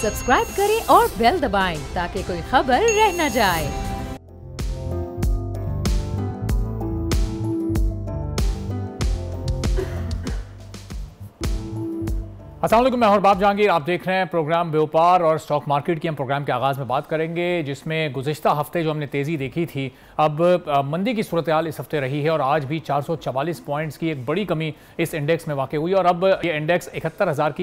Subscribe करें और bell दबाएं ताकि कोई खबर रह न जाए। अस्सलाम वालेकुम, मैं बाब जहांगीर। आप देख रहे हैं प्रोग्राम व्यापार और स्टॉक मार्केट की। हम प्रोग्राम के आगाज़ में बात करेंगे जिसमें गुज़िश्ता हफ्ते जो हमने तेज़ी देखी थी, अब मंदी की सूरत हाल इस हफ्ते रही है और आज भी 444 पॉइंट्स की एक बड़ी कमी इस इंडेक्स में वाक़ हुई और अब ये इंडेक्स 71,000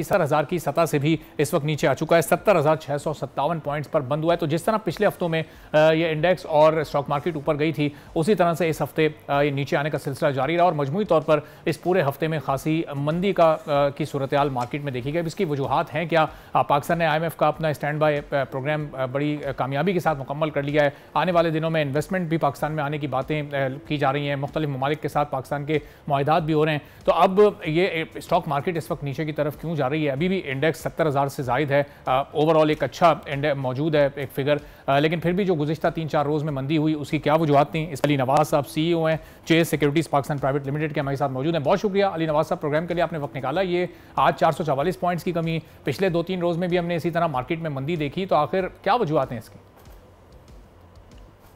की सतह से भी इस वक्त नीचे आ चुका है। 70,657 पॉइंट्स पर बंद हुआ है। तो जिस तरह पिछले हफ्तों में ये इंडेक्स और स्टॉक मार्केट ऊपर गई थी, उसी तरह से इस हफ्ते ये नीचे आने का सिलसिला जारी रहा और मजमूई तौर पर इस पूरे हफ्ते में खासी मंदी की सूरत हाल मार्केट में देखी गई। इसकी वजूहात हैं क्या? पाकिस्तान ने IMF का अपना स्टैंड बाय प्रोग्राम बड़ी कामयाबी के साथ मुकम्मल कर लिया है। आने वाले दिनों में इन्वेस्टमेंट भी पाकिस्तान में आने की बातें की जा रही हैं। मुख्तलिफ ममालिक के साथ पाकिस्तान के मुआहदात भी हो रहे हैं। तो अब ये स्टॉक मार्केट इस वक्त नीचे की तरफ क्यों जा रही है? अभी भी इंडेक्स 70,000 से ज़ायद है। ओवरऑल एक अच्छा इंडेक्स मौजूद है, एक फिगर, लेकिन फिर भी जो गुज़िश्ता 3-4 रोज़ में मंदी हुई उसकी क्या वजूहात थी? इस अली नवाज साहब CEO हैं Chase Securities Pakistan Private Limited के हमारे साथ मौजूद हैं। बहुत शुक्रिया अली नवाज साहब, प्रोग्राम के लिए आपने वक्त निकाला। ये आज 444 पॉइंट्स की कमी, पिछले 2-3 रोज में भी हमने इसी तरह मार्केट में मंदी देखी, तो आखिर क्या वजूहात हैं इसकी?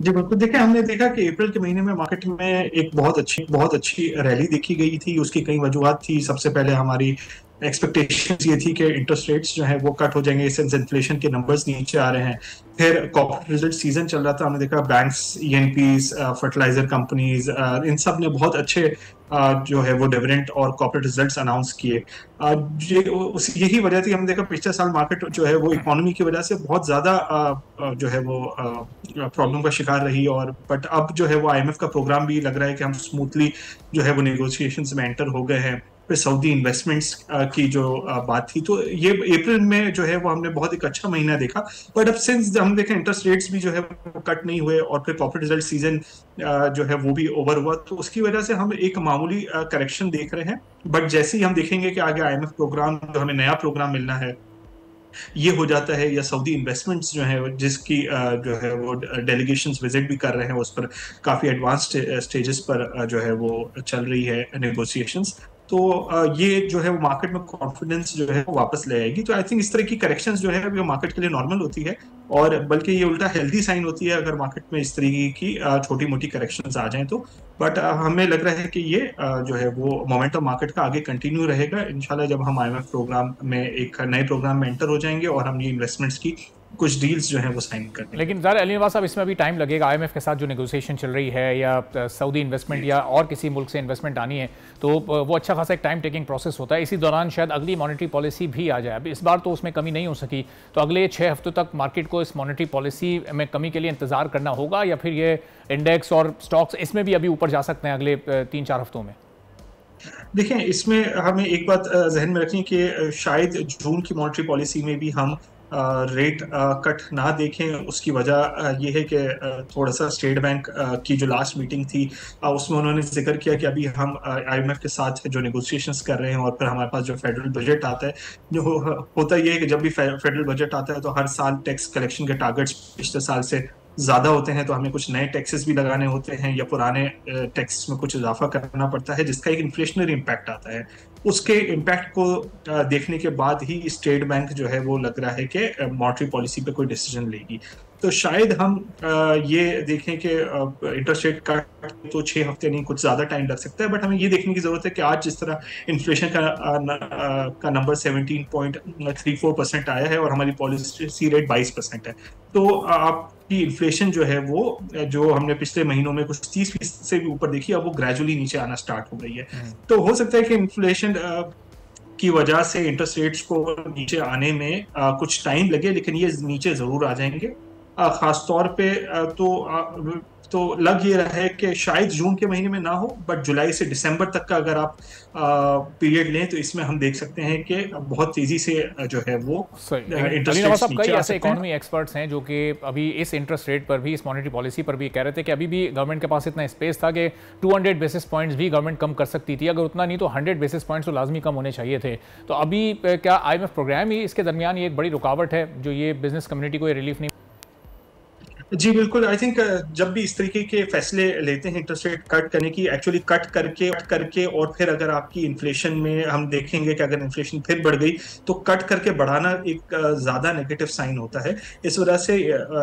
जी बिल्कुल, देखिए हमने देखा कि अप्रैल के महीने में मार्केट में एक बहुत अच्छी रैली देखी गई थी। उसकी कई वजूहात थी। सबसे पहले हमारी एक्सपेक्टेशंस ये थी कि इंटरेस्ट रेट्स जो है वो कट हो जाएंगे, इससे इन्फ्लेशन के नंबर्स नीचे आ रहे हैं। फिर कॉर्पोरेट रिजल्ट सीजन चल रहा था, हमने देखा बैंक्स, ENPs, फर्टिलाइजर कंपनीज, इन सब ने बहुत अच्छे जो है वो डिविडेंड और कॉर्पोरेट रिजल्ट्स अनाउंस किए। यही वजह थी, हमने देखा पिछले साल मार्केट जो है वो इकोनॉमी की वजह से बहुत ज्यादा जो है वो प्रॉब्लम का शिकार रही। और बट अब जो है वो IMF का प्रोग्राम भी लग रहा है कि हम स्मूथली जो है वो नेगोशिएशंस में एंटर हो गए हैं। फिर सऊदी इन्वेस्टमेंट्स की जो बात थी, तो ये अप्रैल में जो है वो हमने बहुत एक अच्छा महीना देखा। बट अब सिंस हम देखें इंटरेस्ट रेट्स भी जो है वो कट नहीं हुए और फिर कॉर्पोरेट रिजल्ट सीजन जो है वो भी ओवर हुआ, तो उसकी वजह से हम एक मामूली करेक्शन देख रहे हैं। बट जैसे ही हम देखेंगे कि आगे IMF प्रोग्राम जो हमें नया प्रोग्राम मिलना है ये हो जाता है, या सऊदी इन्वेस्टमेंट्स जो है जिसकी जो है वो डेलीगेशंस विजिट भी कर रहे हैं, उस पर काफी एडवांस्ड स्टेजेस पर जो है वो चल रही है नेगोशिएशंस, तो ये जो है वो मार्केट में कॉन्फिडेंस जो है वो वापस ले आएगी। तो आई थिंक इस तरह की करेक्शंस जो है वो मार्केट के लिए नॉर्मल होती है, और बल्कि ये उल्टा हेल्दी साइन होती है अगर मार्केट में इस तरीके की छोटी मोटी करेक्शंस आ जाएं तो। बट हमें लग रहा है कि ये जो है वो मोमेंटम मार्केट का आगे कंटिन्यू रहेगा इंशाल्लाह, जब हम IMF प्रोग्राम में एक नए प्रोग्राम में एंटर हो जाएंगे और हम ये इन्वेस्टमेंट्स की कुछ डील्स जो है वो साइन करते हैं। लेकिन ज़रा अली नवाज साहब, इसमें अभी टाइम लगेगा। IMF के साथ जो नेगोशिएशन चल रही है या सऊदी इन्वेस्टमेंट या और किसी मुल्क से इन्वेस्टमेंट आनी है, तो वो अच्छा खासा एक टाइम टेकिंग प्रोसेस होता है। इसी दौरान शायद अगली मॉनेटरी पॉलिसी भी आ जाए। अब इस बार तो उसमें कमी नहीं हो सकी, तो अगले 6 हफ्तों तक मार्केट को इस मॉनेटरी पॉलिसी में कमी के लिए इंतजार करना होगा, या फिर ये इंडेक्स और स्टॉक्स इसमें भी अभी ऊपर जा सकते हैं अगले 3-4 हफ्तों में? देखें, इसमें हमें एक बात जहन में रखनी कि शायद जून की मॉनेटरी पॉलिसी में भी हम रेट कट ना देखें। उसकी वजह ये है कि थोड़ा सा स्टेट बैंक की जो लास्ट मीटिंग थी उसमें उन्होंने जिक्र किया कि अभी हम IMF के साथ जो नेगोशिएशंस कर रहे हैं, और फिर हमारे पास जो फेडरल बजट आता है, जो होता ये है कि जब भी फेडरल बजट आता है तो हर साल टैक्स कलेक्शन के टारगेट्स पिछले साल से ज्यादा होते हैं, तो हमें कुछ नए टैक्सेस भी लगाने होते हैं या पुराने टैक्स में कुछ इजाफा करना पड़ता है, जिसका एक इन्फ्लेशनरी इम्पैक्ट आता है। उसके इम्पैक्ट को देखने के बाद ही स्टेट बैंक जो है वो लग रहा है कि मॉनेटरी पॉलिसी पे कोई डिसीजन लेगी। तो शायद हम ये देखें कि इंटरेस्ट रेट का तो 6 हफ्ते नहीं, कुछ ज्यादा टाइम लग सकता है। बट हमें ये देखने की जरूरत है कि आज जिस तरह इन्फ्लेशन का नंबर 17.34% आया है और हमारी पॉलिसी रेट 22% है, तो आपकी इन्फ्लेशन जो है वो जो हमने पिछले महीनों में कुछ 30% से भी ऊपर देखी, अब वो ग्रेजुअली नीचे आना स्टार्ट हो गई है। तो हो सकता है कि इन्फ्लेशन की वजह से इंटरेस्ट रेट्स को नीचे आने में कुछ टाइम लगे, लेकिन ये नीचे जरूर आ जाएंगे। खास तौर पे तो लग ये रहा है कि शायद जून के महीने में ना हो, बट जुलाई से दिसंबर तक का अगर आप पीरियड लें तो इसमें हम देख सकते हैं कि बहुत तेजी से जो है वो इंटरेस्ट रेट्स नीचे आ सकते हैं। इकोनॉमी एक्सपर्ट्स हैं जो कि अभी इस इंटरेस्ट रेट पर भी, इस मॉनेटरी पॉलिसी पर भी कह रहे थे कि अभी भी गवर्नमेंट के पास इतना स्पेस था कि 200 बेसिस पॉइंट्स भी गवर्नमेंट कम कर सकती थी। अगर उतना नहीं तो 100 बेसिस पॉइंट्स तो लाजमी कम होने चाहिए थे। तो अभी क्या IMF प्रोग्राम ही इसके दरमियान ये एक बड़ी रुकावट है जो ये बिजनेस कम्युनिटी को ये रिलीफ नहीं? जी बिल्कुल, आई थिंक जब भी इस तरीके के फैसले लेते हैं इंटरेस्ट रेट कट करने की, एक्चुअली कट करके और फिर अगर आपकी इन्फ्लेशन में हम देखेंगे कि अगर इन्फ्लेशन फिर बढ़ गई तो कट करके बढ़ाना एक ज्यादा नेगेटिव साइन होता है। इस वजह से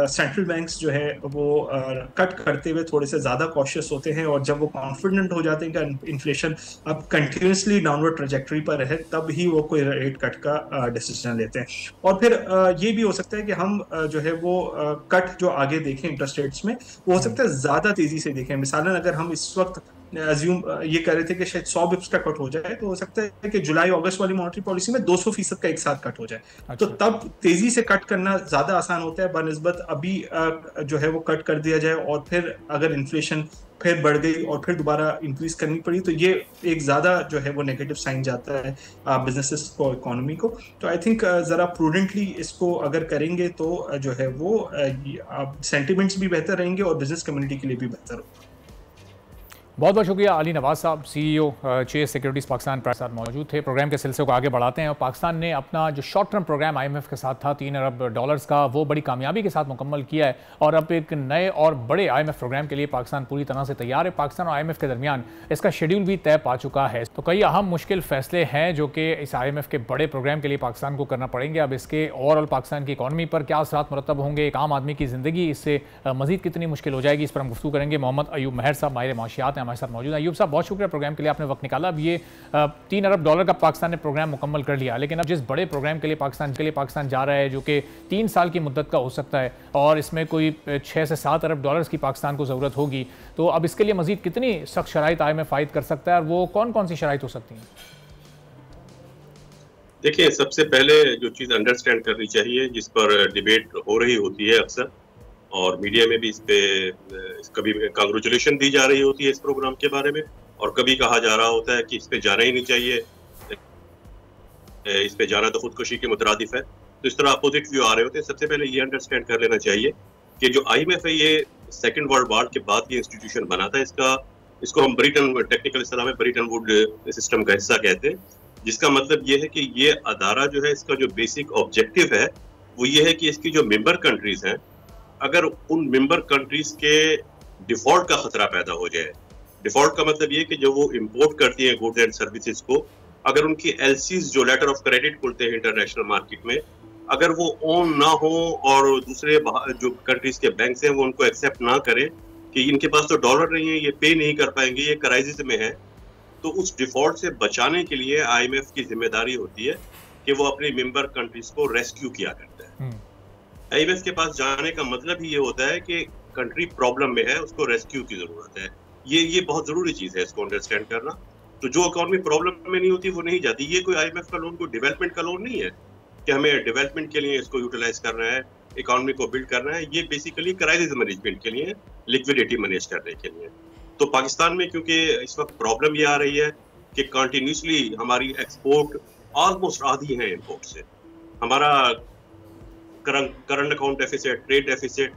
सेंट्रल बैंक्स जो है वो कट करते हुए थोड़े से ज्यादा कॉशियस होते हैं, और जब वो कॉन्फिडेंट हो जाते हैं कि इन्फ्लेशन अब कंटिन्यूसली डाउनवर्ड ट्रेजेक्टरी पर है, तब ही वो कोई रेट कट का डिसीजन लेते हैं। और फिर ये भी हो सकता है कि हम जो है वो कट जो आगे देखें इंटरेस्ट रेट्स में, वो हो सकता है ज्यादा तेजी से देखें। मिसालन अगर हम इस वक्त अज्यूम ये कर रहे थे कि शायद 100 बिप्स का कट हो जाए, तो हो सकता है कि जुलाई अगस्त वाली मॉनेटरी पॉलिसी में 200% का एक साथ कट हो जाए। तो अच्छा। तब तेजी से कट करना ज्यादा आसान होता है बनस्बत अभी जो है वो कट कर दिया जाए और फिर अगर इन्फ्लेशन फिर बढ़ गई और फिर दोबारा इंक्रीज करनी पड़ी, तो ये एक ज्यादा जो है वो नेगेटिव साइन जाता है बिजनेसेस को, इकोनॉमी को। तो आई थिंक जरा प्रूडेंटली इसको अगर करेंगे तो जो है वो सेंटिमेंट्स भी बेहतर रहेंगे और बिजनेस कम्युनिटी के लिए भी बेहतर होगा। बहुत बहुत शुक्रिया अली नवाज साहब, सीईओ चेस सिक्योरिटीज़ पाकिस्तान के साथ मौजूद थे। प्रोग्राम के सिलसिले को आगे बढ़ाते हैं और पाकिस्तान ने अपना जो शॉर्ट टर्म प्रोग्राम आईएमएफ के साथ था $3 अरब का, वो बड़ी कामयाबी के साथ मुकम्मल किया है और अब एक नए और बड़े आईएमएफ प्रोग्राम के लिए पाकिस्तान पूरी तरह से तैयार है। पाकिस्तान और आईएमएफ के दरमियान इसका शेड्यूल भी तय पा चुका है। तो कई अहम मुश्किल फैसले हैं जो कि इस आईएमएफ के बड़े प्रोग्राम के लिए पाकिस्तान को करना पड़ेंगे। अब इसके ओवरऑल पाकिस्तान की इकॉनमी पर क्या असरात मुरतब होंगे, एक आम आदमी की ज़िंदगी इससे मजीद कितनी मुश्किल हो जाएगी, इस पर हम गुफ्तगू करेंगे। मोहम्मद अयूब महर साहब माहिर माशियात हैं हमारे साथ मौजूद हैं। अयूब साहब, बहुत शुक्रिया प्रोग्राम के लिए, आपने वक्त निकाला। अब ये $3 अरब का पाकिस्तान ने प्रोग्राम मुकम्मल कर लिया, लेकिन अब जिस बड़े प्रोग्राम के लिए पाकिस्तान जा रहा है जो कि 3 साल की मुद्दत का हो सकता है और इसमें कोई $6 से $7 अरब की पाकिस्तान को ज़रूरत होगी, तो अब इसके लिए मजीद कितनी सख्त शराइत IMF आयद कर सकता है और वो कौन कौन सी शराइत हो सकती हैं? देखिए, सबसे पहले जो चीज़ अंडरस्टैंड करनी चाहिए, जिस पर डिबेट हो रही होती है अक्सर और मीडिया में भी इस पे कभी कांग्रेचुलेशन दी जा रही होती है इस प्रोग्राम के बारे में, और कभी कहा जा रहा होता है कि इस पे जाना ही नहीं चाहिए, इस पे जाना तो खुदकुशी के मुतरादिफ है। तो इस तरह अपोजिट व्यू आ रहे होते हैं। सबसे पहले ये अंडरस्टैंड कर लेना चाहिए कि जो IMF है, ये सेकेंड वर्ल्ड वॉर के बाद ये इंस्टीट्यूशन बना था। इसको हम टेक्निकल इस्तेलाह में ब्रेटन वुड सिस्टम का हिस्सा कहते हैं, जिसका मतलब ये है कि ये अदारा जो है, इसका जो बेसिक ऑब्जेक्टिव है वो ये है कि इसकी जो मेंबर कंट्रीज हैं, अगर उन मेंबर कंट्रीज के डिफॉल्ट का खतरा पैदा हो जाए, डिफॉल्ट का मतलब ये कि जो वो इंपोर्ट करती हैं गुड्स एंड सर्विसेज को, अगर उनकी LCs जो लेटर ऑफ क्रेडिट खुलते हैं इंटरनेशनल मार्केट में, अगर वो ऑन ना हो और दूसरे जो कंट्रीज के बैंक हैं वो उनको एक्सेप्ट ना करें कि इनके पास तो डॉलर नहीं है, ये पे नहीं कर पाएंगे, ये क्राइसिस में है, तो उस डिफॉल्ट से बचाने के लिए IMF की जिम्मेदारी होती है कि वो अपनी मेंबर कंट्रीज को रेस्क्यू किया करता है। IMF के पास जाने का मतलब ही ये होता है कि कंट्री प्रॉब्लम में है, उसको रेस्क्यू की जरूरत है। ये बहुत जरूरी चीज है इसको अंडरस्टैंड करना। तो जो इकोनॉमी प्रॉब्लम में नहीं होती वो नहीं जाती। ये कोई IMF का लोन कोई डेवलपमेंट का लोन नहीं है कि हमें डेवलपमेंट के लिए इसको यूटिलाइज करना है, इकोनॉमी को बिल्ड करना है। ये बेसिकली क्राइसिस मैनेजमेंट के लिए, लिक्विडिटी मैनेज करने के लिए। तो पाकिस्तान में क्योंकि इस वक्त प्रॉब्लम ये आ रही है कि कंटिन्यूसली हमारी एक्सपोर्ट ऑलमोस्ट आधी है इम्पोर्ट से, हमारा current account deficit, trade deficit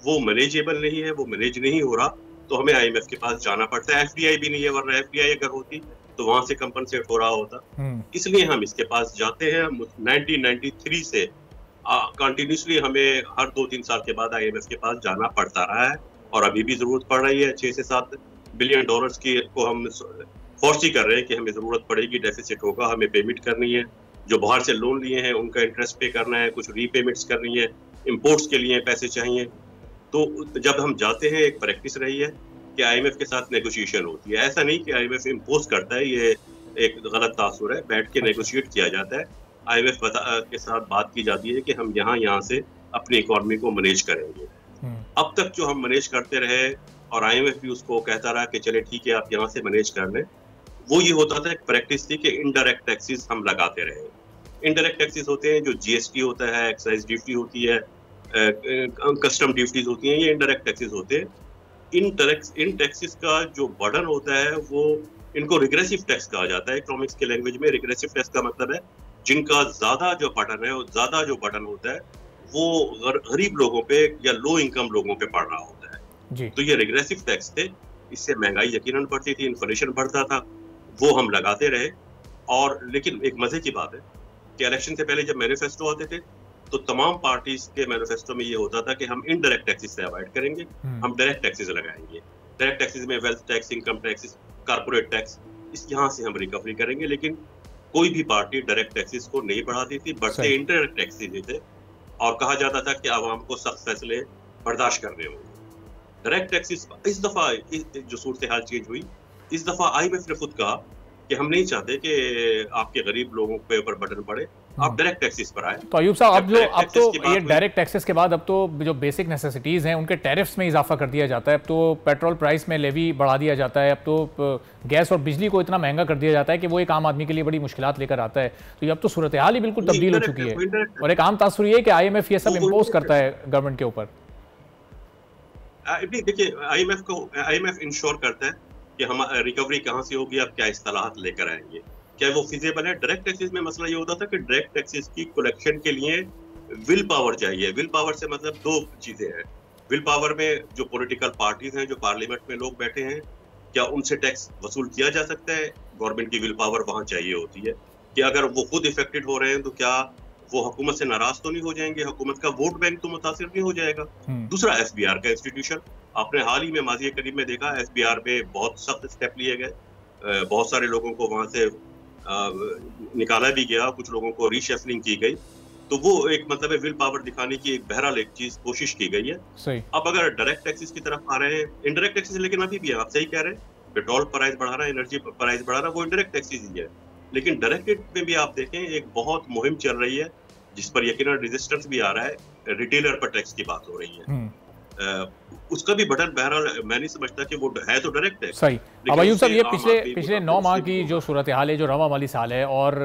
वो मैनेजेबल नहीं है, वो मैनेज नहीं हो रहा, तो हमें IMF के पास जाना पड़ता है। FDI भी नहीं है, वरना FDI अगर होती तो वहां से कंपनसेट हो रहा होता। इसलिए हम इसके पास जाते हैं। 1993 से कंटिन्यूसली हमें हर 2-3 साल के बाद IMF के पास जाना पड़ता रहा है और अभी भी जरूरत पड़ रही है। $6 से $7 बिलियन की को हम फोर्सी कर रहे हैं कि हमें जरूरत पड़ेगी, डेफिसिट होगा, हमें पेमेंट करनी है, जो बाहर से लोन लिए हैं उनका इंटरेस्ट पे करना है, कुछ रीपेमेंट्स करनी है, इंपोर्ट्स के लिए पैसे चाहिए। तो जब हम जाते हैं, एक प्रैक्टिस रही है कि IMF के साथ नेगोशिएशन होती है। ऐसा नहीं कि IMF इम्पोज करता है, ये एक गलत तासुर है। बैठ के नेगोशिएट किया जाता है, IMF के साथ बात की जाती है कि हम यहाँ से अपनी इकोनॉमी को मैनेज करेंगे। अब तक जो हम मैनेज करते रहे और IMF भी उसको कहता रहा कि चले ठीक है आप यहाँ से मैनेज कर लें, वो ये होता था, एक प्रैक्टिस थी कि इनडायरेक्ट टैक्सेस हम लगाते रहे। इनडायरेक्ट टैक्सेस होते हैं जो GST होता है, एक्साइज ड्यूटी होती है, कस्टम ड्यूटीज होती हैं, ये इनडायरेक्ट टैक्सेस होते हैं। इन टैक्सेस का जो बर्डन होता है वो इनको रिग्रेसिव टैक्स कहा जाता है। इकोनॉमिक्स के लैंग्वेज में रिग्रेसिव टैक्स का मतलब है जिनका ज्यादा जो बर्डन है, ज्यादा जो बर्डन होता है वो गरीब लोगों पे या लो इनकम लोगों पे पड़ रहा होता है जी। तो ये रिग्रेसिव टैक्स थे, इससे महंगाई यकीनन बढ़ती थी, इन्फ्लेशन बढ़ता था, वो हम लगाते रहे। और लेकिन एक मजे की बात है कि इलेक्शन से पहले जब मैनिफेस्टो आते थे तो तमाम पार्टीज के मैनिफेस्टो में ये होता था कि हम इनडायरेक्ट टैक्सेस से अवॉइड करेंगे, हम डायरेक्ट टैक्सेस लगाएंगे। डायरेक्ट टैक्सेस में wealth tax, income taxes, corporate tax, इस यहाँ से हम रिकवरी करेंगे। लेकिन कोई भी पार्टी डायरेक्ट टैक्सेस को नहीं बढ़ाती थी, बढ़ते इनडायरेक्ट टैक्सेस थे और कहा जाता था कि आवाम को सख्त फैसले बर्दाश्त करने होंगे। डायरेक्ट टैक्सेस इस दफा जो सूरत हाल चेंज हुई, इस दफा IMF ने खुद कहा कि हम नहीं चाहते कि आपके गरीब लोगों के ऊपर बर्डन पड़े, आप डायरेक्ट टैक्सेस पर आए। तो अयूब साहब, अब तो ये डायरेक्ट टैक्सेस के बाद अब तो जो बेसिक नेसेसिटीज हैं उनके टैरिफ्स में इजाफा कर दिया जाता है। अब तो पेट्रोल प्राइस में लेवी बढ़ा दिया जाता है, अब तो गैस और बिजली को इतना महंगा कर दिया जाता है कि वो एक आम आदमी के लिए बड़ी मुश्किलात लेकर आता है। तो ये अब तो सूरत हाल ही बिल्कुल तब्दील हो चुकी है और एक आम तासुर ये है कि IMF ये सब इम्पोज करता है गवर्नमेंट के ऊपर। देखिए, IMF इंश्योर करता है कि हम रिकवरी कहाँ से होगी, आप क्या इस्तेलाहात लेकर आएंगे, क्या वो फिजिबल है। डायरेक्ट टैक्सेस में मसला ये होता था कि डायरेक्ट टैक्सेस की कलेक्शन के लिए विल पावर चाहिए। विल पावर से मतलब दो चीजें हैं। विल पावर में जो पॉलिटिकल पार्टीज हैं, जो पार्लियामेंट में लोग बैठे हैं, क्या उनसे टैक्स वसूल किया जा सकता है। गवर्नमेंट की विल पावर वहां चाहिए होती है कि अगर वो खुद इफेक्टेड हो रहे हैं तो क्या वो हुकूमत से नाराज तो नहीं हो जाएंगे, हुकूमत का वोट बैंक तो मुतासिर नहीं हो जाएगा। दूसरा SBR का इंस्टीट्यूशन, आपने हाल ही में माजी करीब में देखा SBR पे बहुत सख्त स्टेप लिए गए, बहुत सारे लोगों को वहां से निकाला भी गया, कुछ लोगों को रीशेफलिंग की गई। तो वो एक मतलब है विल पावर दिखाने की एक बहरहाल एक चीज कोशिश की गई है। सही। अब अगर डायरेक्ट टैक्सेस की तरफ आ रहे हैं, इनडायरेक्ट टैक्सेस लेकिन अभी भी है, आप सही कह रहे हैं, पेट्रोल प्राइस बढ़ा रहा है, एनर्जी प्राइस बढ़ा रहा है, वो इनडायरेक्ट टैक्सेस ही है। लेकिन डायरेक्ट में भी आप देखें एक बहुत मुहिम चल रही है जिस पर यकीनन रेजिस्टेंस भी आ रहा है। रिटेलर पर टैक्स की बात हो रही है, उसका भी बटन बहरहाल मैं नहीं समझता कि वो है तो डायरेक्ट है। सही। अब अयूब साहब, ये पिछले 9 माह की जो सूरत हाल है, जो रवा वाली साल है, और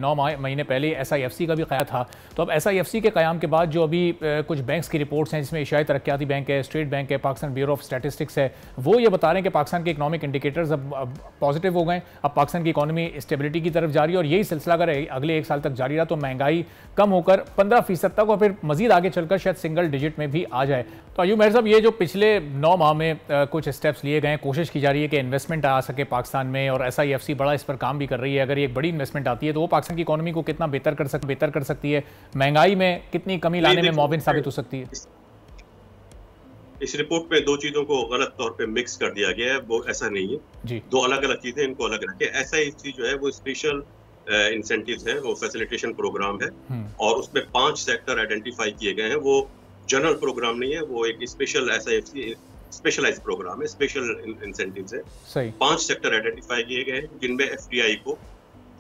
9 महीने पहले SIFC का भी क़याम था। तो अब SIFC के क़याम के बाद जो अभी कुछ बैंक्स की रिपोर्ट्स हैं, जिसमें एशियाई तरक्याती बैंक है, स्टेट बैंक है, पाकिस्तान ब्यूरो ऑफ स्टैटिस्टिक्स है, वो ये बता रहे हैं कि पाकिस्तान के इकनॉमिक इंडिकेटर्स अब पॉजिटिव हो गए। अब पाकिस्तान की इकॉनमी स्टेबिलिटी की तरफ जा रही है और यही सिलसिला अगर अगले 1 साल तक जारी रहा तो महंगाई कम होकर 15% तक और फिर मजीद आगे चलकर शायद सिंगल डिजिट में भी आ जाए। तो अयूब मेहर साहब, ये जो पिछले 9 माह में कुछ स्टेप्स लिए गए, कोशिश की जा रही है कि इन्वेस्टमेंट आ सके पाकिस्तान में, और SIFC बड़ा इस पर काम भी कर रही है। अगर ये एक बड़ी इन्वेस्टमेंट आती है तो वो पाकिस्तान की इकोनॉमी को कितना बेहतर कर सकती है, महंगाई में कितनी कमी लाने में मुआविन साबित हो सकती है। इस रिपोर्ट में दो चीजों को गलत तौर पे मिक्स कर दिया गया है, वो ऐसा नहीं है जी। दो अलग अलग चीजें, इनको अलग रखें। SIFC जो है वो स्पेशल इंसेंटिव्स है, वो फैसिलिटेशन प्रोग्राम है और उसमें 5 सेक्टर आइडेंटिफाई किए गए हैं। वो जनरल प्रोग्राम नहीं है, वो एक स्पेशल SIFC स्पेशलाइज्ड प्रोग्राम है, स्पेशल इंसेंटिव्स है। सही। 5 सेक्टर आइडेंटिफाई किए गए हैं जिनमें FDI को,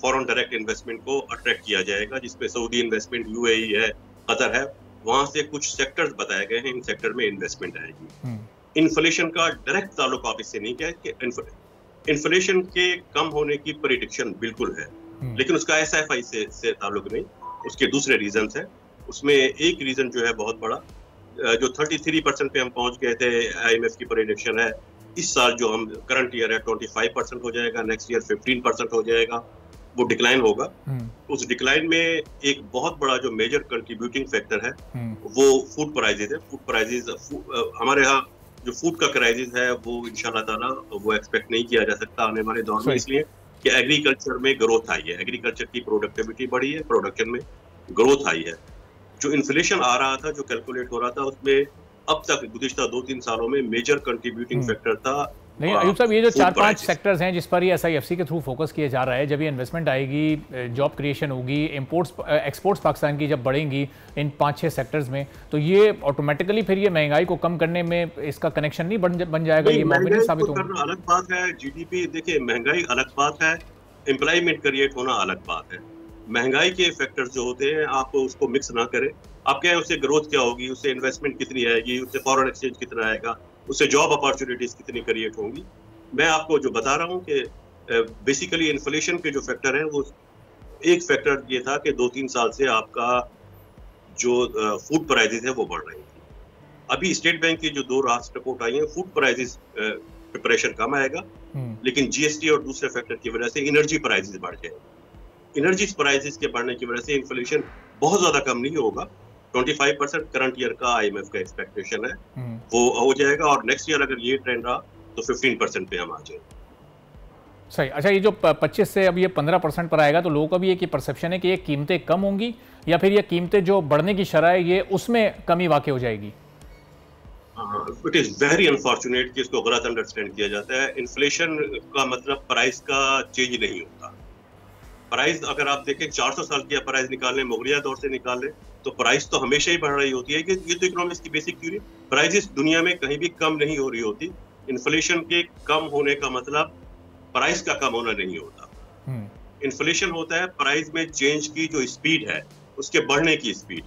फॉरेन डायरेक्ट इन्वेस्टमेंट को अट्रैक्ट किया जाएगा, जिसमें सऊदी इन्वेस्टमेंट, UAE है, कतर है, वहां से कुछ सेक्टर्स बताए गए हैं, इन सेक्टर में इन्वेस्टमेंट आएगी। इन्फ्लेशन का डायरेक्ट ताल्लुक आप इससे नहीं कहें कि इन्फ्लेशन के कम होने की प्रेडिक्शन बिल्कुल है, लेकिन उसका SFI से ताल्लुक नहीं, उसके दूसरे रीजंस है। उसमें एक रीजन जो है बहुत बड़ा, जो 33% पे हम पहुंच गए थे, IMF की प्रेडिक्शन है इस साल जो हम करंट ईयर है 25% हो जाएगा, नेक्स्ट ईयर 15% हो जाएगा, वो डिक्लाइन होगा। उस डिक्लाइन में एक बहुत बड़ा जो मेजर कंट्रीब्यूटिंग फैक्टर है वो फूड प्राइजेस है। फूड प्राइजेस हमारे यहाँ जो फूड का क्राइसिस है वो इंशाल्लाह ताला वो एक्सपेक्ट नहीं किया जा सकता आने वाले दौर में, इसलिए कि एग्रीकल्चर में ग्रोथ आई है, एग्रीकल्चर की प्रोडक्टिविटी बढ़ी है, प्रोडक्शन में ग्रोथ आई है। जो इन्फ्लेशन आ रहा था, जो कैलकुलेट हो रहा था, उसमें अब तक गुज़िश्ता 2-3 सालों में मेजर कंट्रीब्यूटिंग फैक्टर था। नहीं अयूब साहब, ये जो 4-5 सेक्टर्स हैं जिस पर ये SIFC के थ्रू फोकस किया जा रहा है, जब ये इन्वेस्टमेंट आएगी, जॉब क्रिएशन होगी, एक्सपोर्ट्स पाकिस्तान की जब बढ़ेंगी इन 5-6 सेक्टर्स में, तो ये ऑटोमेटिकली फिर ये महंगाई को कम करने में इसका कनेक्शन नहीं बन जाएगा, ये मुमकिन साबित होगा। अलग बात है, GDP देखिए, महंगाई अलग बात है, एम्प्लॉयमेंट क्रिएट होना अलग बात है। महंगाई के फैक्टर्स जो होते हैं आप उसको मिक्स ना करें। आप क्या है, उससे ग्रोथ क्या होगी, उससे इन्वेस्टमेंट कितनी आएगी, उससे फॉरेन एक्सचेंज कितना आएगा, उससे जॉब अपॉर्चुनिटीज कितनी क्रिएट होंगी। मैं आपको जो बता रहा हूँ कि बेसिकली इन्फ्लेशन के जो फैक्टर है, वो एक फैक्टर ये था कि 2-3 साल से आपका जो फूड प्राइजेस है वो बढ़ रही थी। अभी स्टेट बैंक की जो 2 राष्ट्र रिपोर्ट आई है, फूड प्राइजेस प्रिपरेशन कम आएगा, लेकिन GST और दूसरे फैक्टर की वजह से एनर्जी प्राइजेस बढ़ जाएंगे। एनर्जी प्राइजेस के बढ़ने की वजह से इन्फ्लेशन बहुत ज्यादा कम नहीं होगा। 25% करंट ईयर का IMF का एक्सपेक्टेशन है, वो हो जाएगा, और नेक्स्ट ईयर अगर ये ट्रेंड रहा तो 15% पे हम आ जाएंगे। सही। अच्छा, ये जो 25 से अब ये 15% पर आएगा, तो लोगों का भी एक परसेप्शन है कि ये कीमतें कम होंगी या फिर ये कीमतें जो बढ़ने की शरह है ये उसमें कमी वाक़ई हो जाएगी? इट इज वेरी अनफॉर्चुनेट कि इसको गलत अंडरस्टैंड किया जाता है। इन्फ्लेशन का मतलब प्राइस का चेंज नहीं होता। प्राइस अगर आप देखें 400 साल की प्राइस निकालें, मुगलिया दौर से निकालें, तो प्राइस तो हमेशा ही बढ़ रही होती है। कि ये तो इकोनॉमिक्स की बेसिक थ्योरी, प्राइसेस दुनिया में कहीं भी कम नहीं हो रही होती। इन्फ्लेशन के कम होने का मतलब प्राइस का कम होना नहीं होता। इन्फ्लेशन होता है प्राइस में चेंज की जो स्पीड है उसके बढ़ने की स्पीड।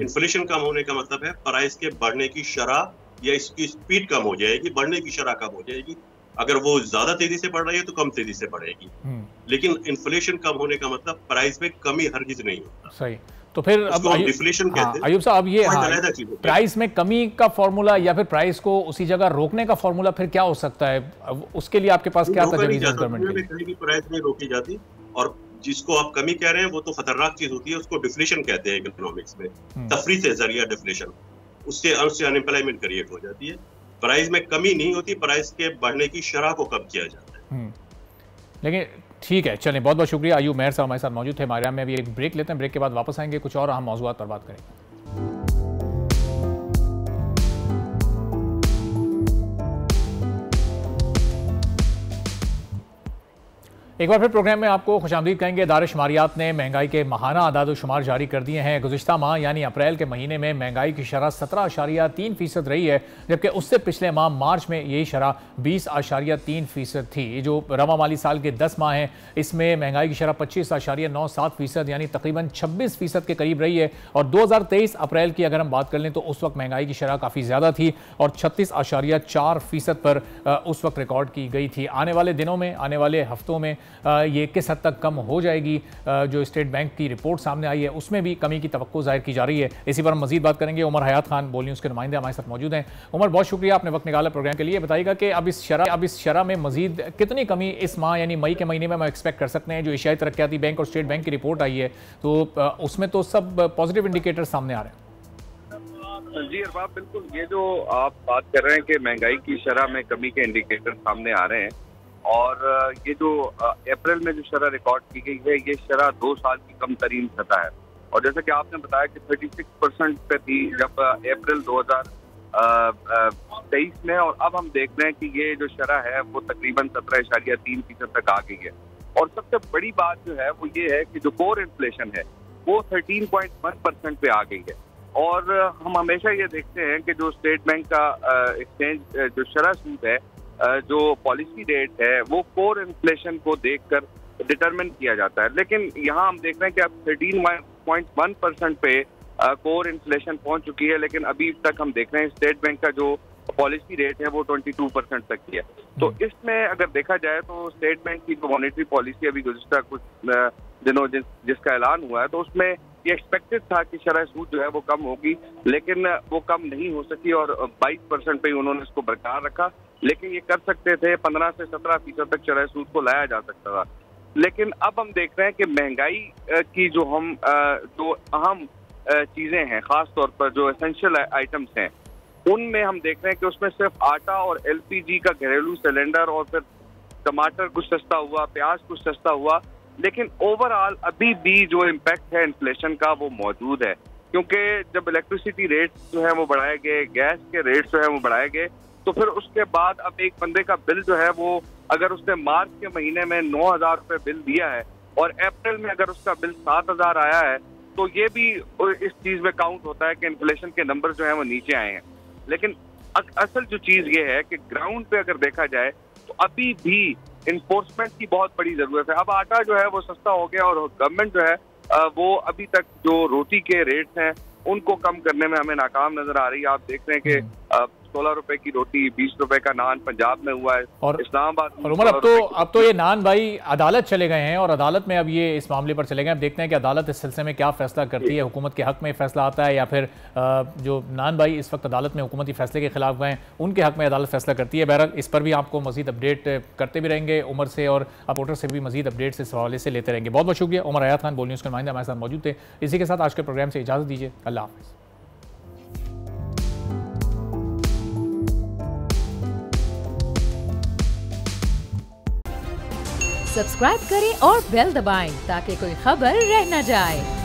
इन्फ्लेशन कम होने का मतलब है प्राइस के बढ़ने की शरह या इसकी स्पीड कम हो जाएगी, बढ़ने की शरह कम हो जाएगी। अगर वो ज्यादा तेजी से बढ़ रही है तो कम तेजी से बढ़ेगी। लेकिन इन्फ्लेशन कम होने का मतलब प्राइस में कमी हरगिज नहीं होता। सही। तो फिर अब डिफ्लेशन कहते हैं। अयूब साहब, अब ये प्राइस में कमी का फॉर्मूला या फिर प्राइस को उसी जगह रोकने का फॉर्मूला फिर क्या हो सकता है? उसके लिए आपके पास क्या तजवीज़ है गवर्नमेंट की? कहीं भी प्राइस नहीं रोकी जाती, और जिसको आप कमी कह रहे हैं वो तो खतरनाक चीज होती है, उसको डिफ्लेशन कहते हैं इकोनॉमिक्स में। तफरी से जरिया डिफ्लेशन, उससे अनएम्प्लॉयमेंट क्रिएट हो जाती है। प्राइस में कमी नहीं होती, प्राइस के बढ़ने की शरह को कम किया जाता है। लेकिन ठीक है, चलें, बहुत बहुत शुक्रिया। अयूब मेहर साहब हमारे साथ मौजूद थे। मारियाम में अभी एक ब्रेक लेते हैं, ब्रेक के बाद वापस आएंगे, कुछ और अहम मौज़ूआत पर बात करेंगे। एक बार फिर प्रोग्राम में आपको खुशामदीद कहेंगे। दानिश-शुमारियात ने महंगाई के माहाना आदाद-ओ-शुमार जारी कर दिए हैं। गुज़िश्ता माह यानी अप्रैल के महीने में महंगाई की शरह 17.3% रही है, जबकि उससे पिछले माह मार्च में यही शरह 20.3% थी। ये जो रवा माली साल के 10 माह हैं, इसमें महंगाई की शरह 25.97% यानी तकरीबन 26% के करीब रही है। और 2023 अप्रैल की अगर हम बात कर लें तो उस वक्त महंगाई की शरह काफ़ी ज़्यादा थी और 36.4% पर उस वक्त रिकॉर्ड की गई थी। आने वाले दिनों में, आने वाले हफ्तों में ये किस हद तक कम हो जाएगी, जो स्टेट बैंक की रिपोर्ट सामने आई है उसमें भी कमी की तवक्को जाहिर की जा रही है। इसी पर हम मजीद बात करेंगे। उमर हयात खान बोल न्यूज़ के नुमाइंदे हमारे साथ मौजूद हैं। उमर, बहुत शुक्रिया, आपने वक्त निकाला प्रोग्राम के लिए। बताइएगा कि अब इस शरह में मजीद कितनी कमी इस माह यानी मई के महीने में हम एक्सपेक्ट कर सकते हैं? जो एशियाई तरक्याती बैंक और स्टेट बैंक की रिपोर्ट आई है तो उसमें तो सब पॉजिटिव इंडिकेटर सामने आ रहे हैं। जी अरबाब, बिल्कुल, ये जो आप बात कर रहे हैं कि महंगाई की शरह में कमी के इंडिकेटर सामने आ रहे हैं, और ये जो अप्रैल में जो शरह रिकॉर्ड की गई है, ये शरह 2 साल की कम तरीन सतह है। और जैसे कि आपने बताया कि 36% पे थी जब अप्रैल 2023 में, और अब हम देख रहे हैं कि ये जो शरह है वो तकरीबन 17.3% तक आ गई है। और सबसे बड़ी बात जो है वो ये है कि जो कोर इन्फ्लेशन है वो 13.1% पे आ गई है। और हम हमेशा ये देखते हैं कि जो स्टेट बैंक का एक्सचेंज जो शरह सूद है, जो पॉलिसी रेट है, वो कोर इन्फ्लेशन को देखकर डिटरमिन किया जाता है। लेकिन यहाँ हम देख रहे हैं कि अब 13.1% पे कोर इन्फ्लेशन पहुंच चुकी है, लेकिन अभी तक हम देख रहे हैं स्टेट बैंक का जो पॉलिसी रेट है वो 22% तक की है। तो इसमें अगर देखा जाए तो स्टेट बैंक की जो मॉनेटरी पॉलिसी अभी गुज़िश्ता कुछ दिनों जिसका ऐलान हुआ है, तो उसमें ये एक्सपेक्टेड था कि शरह सूद जो है वो कम होगी, लेकिन वो कम नहीं हो सकी और 22% पे ही उन्होंने इसको बरकरार रखा। लेकिन ये कर सकते थे 15 से 17% तक शरह सूद को लाया जा सकता था। लेकिन अब हम देख रहे हैं कि महंगाई की जो अहम चीजें हैं, खास तौर पर जो एसेंशियल आइटम्स हैं, उनमें हम देख रहे हैं कि उसमें सिर्फ आटा और एलपीजी का घरेलू सिलेंडर और फिर टमाटर कुछ सस्ता हुआ, प्याज कुछ सस्ता हुआ, लेकिन ओवरऑल अभी भी जो इम्पैक्ट है इन्फ्लेशन का वो मौजूद है। क्योंकि जब इलेक्ट्रिसिटी रेट्स जो है वो बढ़ाए गए, गैस के रेट्स जो है वो बढ़ाए गए, तो फिर उसके बाद अब एक बंदे का बिल जो है वो अगर उसने मार्च के महीने में 9,000 रुपये बिल दिया है और अप्रैल में अगर उसका बिल 7,000 आया है, तो ये भी इस चीज में काउंट होता है कि इन्फ्लेशन के नंबर जो है वो नीचे आए हैं। लेकिन असल जो चीज ये है कि ग्राउंड पे अगर देखा जाए तो अभी भी इन्फोर्समेंट की बहुत बड़ी जरूरत है। अब आटा जो है वो सस्ता हो गया और गवर्नमेंट जो है वो अभी तक जो रोटी के रेट्स हैं उनको कम करने में हमें नाकाम नजर आ रही है। आप देख रहे हैं कि 16 रुपए की रोटी, 20 रुपए का नान पंजाब में हुआ है और इस्लामाबाद। और उमर, अब तो ये नान भाई अदालत चले गए हैं और अदालत में अब ये इस मामले पर चले गए। अब देखते हैं कि अदालत इस सिलसिले में क्या फैसला करती है। हुकूमत के हक में फैसला आता है या फिर जो नान भाई इस वक्त अदालत में हुकूमती फैसले के खिलाफ गए उनके हक में अदालत फैसला करती है। बहरहाल इस पर भी आपको मजीद अपडेट करते भी रहेंगे उमर से, और रिपोर्टर से भी मजीद अपडेट्स इस हवाले से लेते रहेंगे। बहुत बहुत शुक्रिया। उमर हयात खान, बोल न्यूज़ के नुमाइंदे, हमारे साथ मौजूद थे। इसी के साथ आज के प्रोग्राम से इजाज़त दीजिए। अल्लाह हाफ़िज़। सब्सक्राइब करें और बेल दबाएं ताकि कोई खबर रह न जाए।